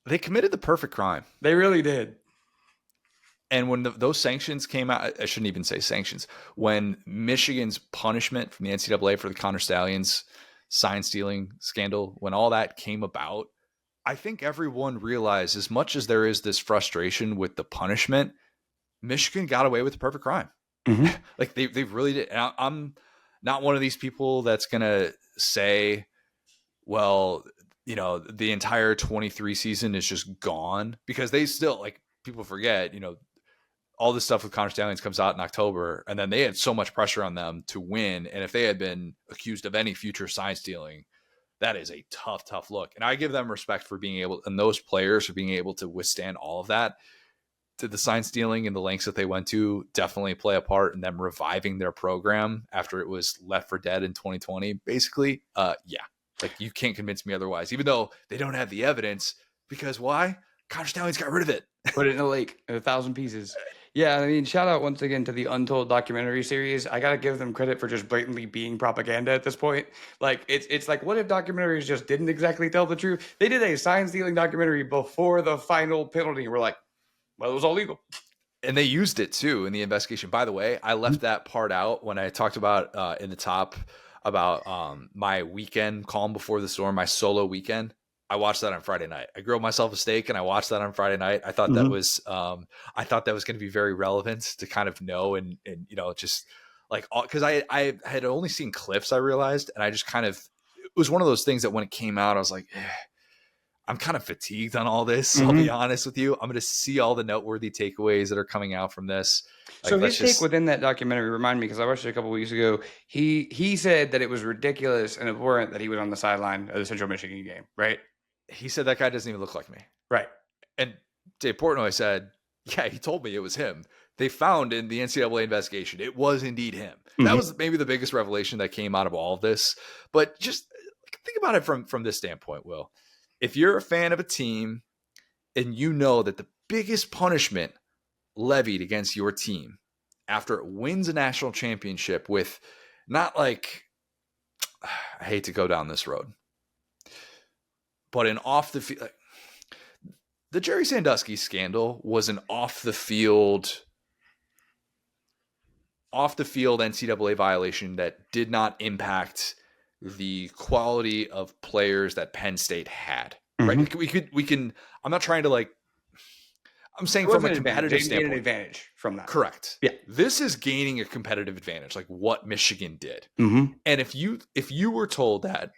They committed the perfect crime. They really did. And when those sanctions came out, I shouldn't even say sanctions. When Michigan's punishment from the NCAA for the Connor Stallions sign stealing scandal, when all that came about, I think everyone realized, as much as there is this frustration with the punishment, Michigan got away with the perfect crime. Mm-hmm. Like they really did. And I'm not one of these people that's gonna say, well, the entire 23 season is just gone, because they still, like, people forget, all this stuff with Connor Stallions comes out in October, and then they had so much pressure on them to win. And if they had been accused of any future sign stealing, that is a tough, tough look. And I give them respect for being able, and those players for being able to withstand all of that. Did the sign stealing and the lengths that they went to definitely play a part in them reviving their program after it was left for dead in 2020? Basically, yeah. Like, you can't convince me otherwise, even though they don't have the evidence. Because why? Connor Stallions got rid of it. Put it in a lake in 1,000 pieces. Yeah, I mean, shout out once again to the Untold documentary series. I gotta give them credit for just blatantly being propaganda at this point. Like, it's like, what if documentaries just didn't exactly tell the truth? They did a sign stealing documentary before the final penalty. We're like, well, it was all legal. And they used it too in the investigation. By the way, I left that part out when I talked about in the top about my weekend calm before the storm, my solo weekend. I watched that on Friday night. I grilled myself a steak and I watched that on Friday night. I thought that was going to be very relevant to kind of know, and just like, because I had only seen clips, I realized, and I just kind of, it was one of those things that when it came out, I was like, I'm kind of fatigued on all this. I'll be honest with you. I'm going to see all the noteworthy takeaways that are coming out from this. So his take within that documentary, remind me, because I watched it a couple of weeks ago. He said that it was ridiculous and abhorrent that he was on the sideline of the Central Michigan game, right? He said, that guy doesn't even look like me. Right. And Dave Portnoy said, yeah, he told me it was him. They found in the NCAA investigation, it was indeed him. That was maybe the biggest revelation that came out of all of this. But just think about it from this standpoint, Will. If you're a fan of a team and you know that the biggest punishment levied against your team after it wins a national championship with, not like, I hate to go down this road, but an off the field, the Jerry Sandusky scandal was an off the field NCAA violation that did not impact the quality of players that Penn State had. Right? We can. I'm not trying to, like, I'm saying from a competitive standpoint, an advantage from that. Correct. Yeah. This is gaining a competitive advantage, like what Michigan did. Mm-hmm. And if you were told that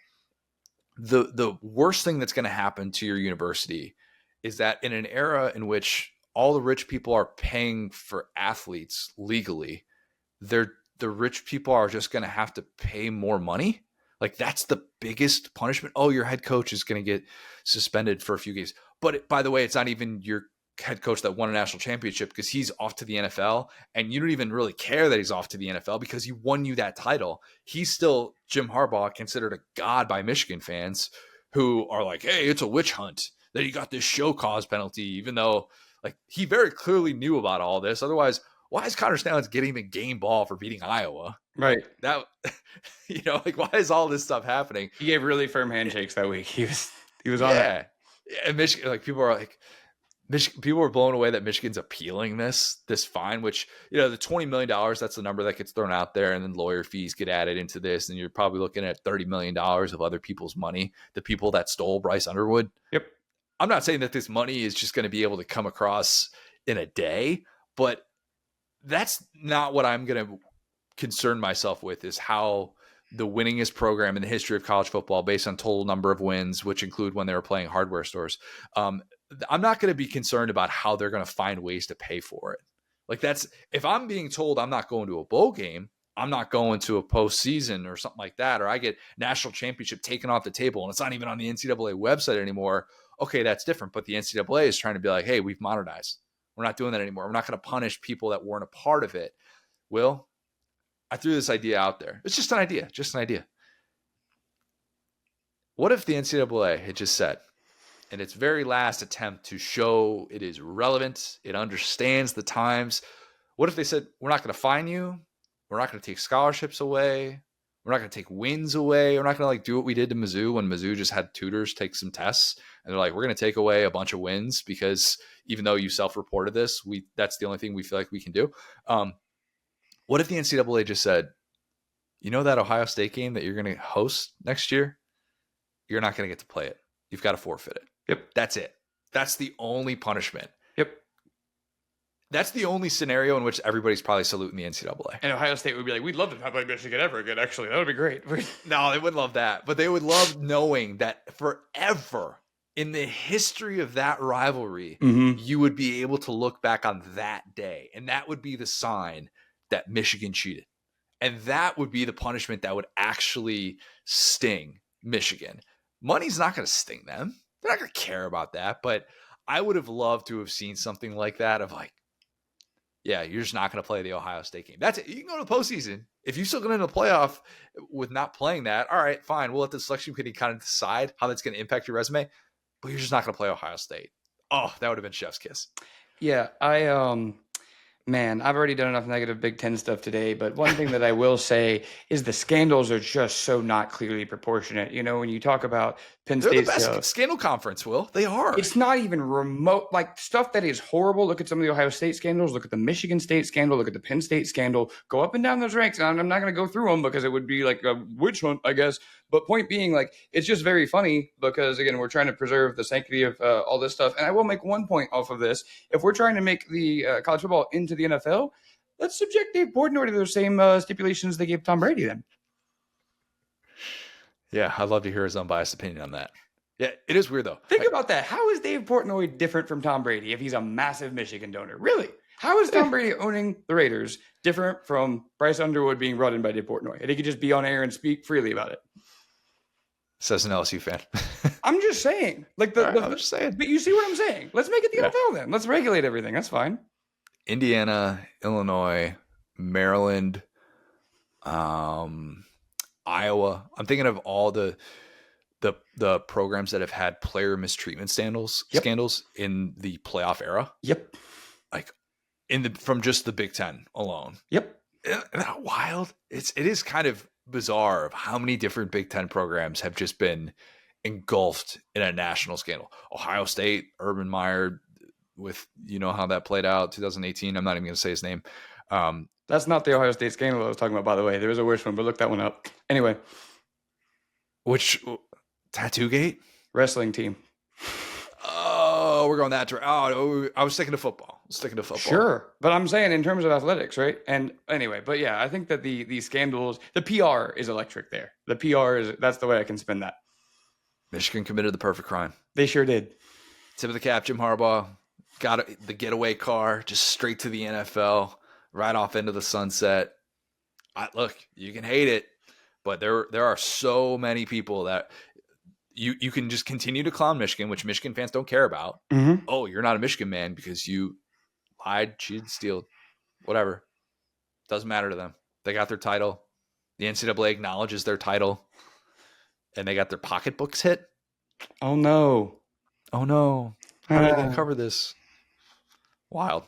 the worst thing that's going to happen to your university is that in an era in which all the rich people are paying for athletes legally, the rich people are just going to have to pay more money. Like, that's the biggest punishment. Oh, your head coach is going to get suspended for a few games. But by the way, it's not even your head coach that won a national championship, because he's off to the NFL, and you don't even really care that he's off to the NFL because he won you that title. He's still, Jim Harbaugh, considered a god by Michigan fans, who are like, hey, it's a witch hunt that he got this show cause penalty, even though, like, he very clearly knew about all this. Otherwise, why is Connor Stallions getting the game ball for beating Iowa? Right. That, like, why is all this stuff happening? He gave really firm handshakes that week. He was on that. And Michigan, like, people were blown away that Michigan's appealing this fine, which, the $20 million, that's the number that gets thrown out there, and then lawyer fees get added into this, and you're probably looking at $30 million of other people's money, the people that stole Bryce Underwood. Yep. I'm not saying that this money is just going to be able to come across in a day, but that's not what I'm going to concern myself with, is how the winningest program in the history of college football, based on total number of wins, which include when they were playing hardware stores, I'm not going to be concerned about how they're going to find ways to pay for it. Like, that's, if I'm being told I'm not going to a bowl game, I'm not going to a postseason or something like that, or I get national championship taken off the table and it's not even on the NCAA website anymore, okay, that's different. But the NCAA is trying to be like, hey, we've modernized. We're not doing that anymore. We're not going to punish people that weren't a part of it. Will, I threw this idea out there. It's just an idea. What if the NCAA had just said, in its very last attempt to show it is relevant, it understands the times, what if they said, we're not going to fine you, we're not going to take scholarships away, We're not going to take wins away. We're not going to like do what we did to Mizzou when Mizzou just had tutors take some tests and they're like, we're going to take away a bunch of wins because even though you self-reported this, that's the only thing we feel like we can do. What if the NCAA just said, you know, that Ohio State game that you're going to host next year, you're not going to get to play it. You've got to forfeit it. Yep. That's it. That's the only punishment. Yep. That's the only scenario in which everybody's probably saluting the NCAA. And Ohio State would be like, we'd love to not play Michigan ever again, actually. That would be great. No, they wouldn't love that. But they would love knowing that forever in the history of that rivalry, you would be able to look back on that day. And that would be the sign that Michigan cheated. And that would be the punishment that would actually sting Michigan. Money's not going to sting them. They're not going to care about that. But I would have loved to have seen something like that of like, yeah, you're just not going to play the Ohio State game. That's it. You can go to the postseason. If you still get into the playoff with not playing that, all right, fine. We'll let the selection committee kind of decide how that's going to impact your resume. But you're just not going to play Ohio State. Oh, that would have been chef's kiss. Yeah, man, I've already done enough negative Big Ten stuff today, but one thing that I will say is the scandals are just so not clearly proportionate. You know, when you talk about Penn They're State's the best scandal conference, Will. They are. It's not even remote. Like stuff that is horrible. Look at some of the Ohio State scandals. Look at the Michigan State scandal. Look at the Penn State scandal. Go up and down those ranks. And I'm not going to go through them because it would be like a witch hunt, I guess. But point being, like, it's just very funny because, again, we're trying to preserve the sanctity of all this stuff. And I will make one point off of this. If we're trying to make the college football into the NFL, let's subject Dave Portnoy to those same stipulations they gave Tom Brady then. Yeah, I'd love to hear his unbiased opinion on that. Yeah, it is weird, though. Think about that. How is Dave Portnoy different from Tom Brady if he's a massive Michigan donor? Really? How is Tom Brady owning the Raiders different from Bryce Underwood being brought in by Dave Portnoy? And he could just be on air and speak freely about it. Says an LSU fan. I'm just saying. Like I'm just saying. But you see what I'm saying? Let's make it the NFL then. Let's regulate everything. That's fine. Indiana, Illinois, Maryland, Iowa. I'm thinking of all the programs that have had player mistreatment scandals in the playoff era. Yep. Like from just the Big Ten alone. Yep. Isn't that wild? It is kind of bizarre of how many different Big Ten programs have just been engulfed in a national scandal. Ohio State, Urban Meyer, with how that played out 2018. I'm not even going to say his name. That's not the Ohio State scandal I was talking about, by the way. There was a worse one, but look that one up. Anyway. Which Tattoo Gate? Wrestling team. Oh, we're going that direction. Oh, I was sticking to football. Sure. But I'm saying in terms of athletics, right? And anyway, but yeah, I think that the scandals, the PR is electric there. The PR that's the way I can spin that. Michigan committed the perfect crime. They sure did. Tip of the cap, Jim Harbaugh got the getaway car just straight to the NFL, right off into the sunset. Look, you can hate it, but there are so many people that you can just continue to clown Michigan, which Michigan fans don't care about. Mm-hmm. Oh, you're not a Michigan man because you lied, cheated, stealed, whatever. Doesn't matter to them. They got their title. The NCAA acknowledges their title, and they got their pocketbooks hit. Oh no! How are they going to cover this? Wild.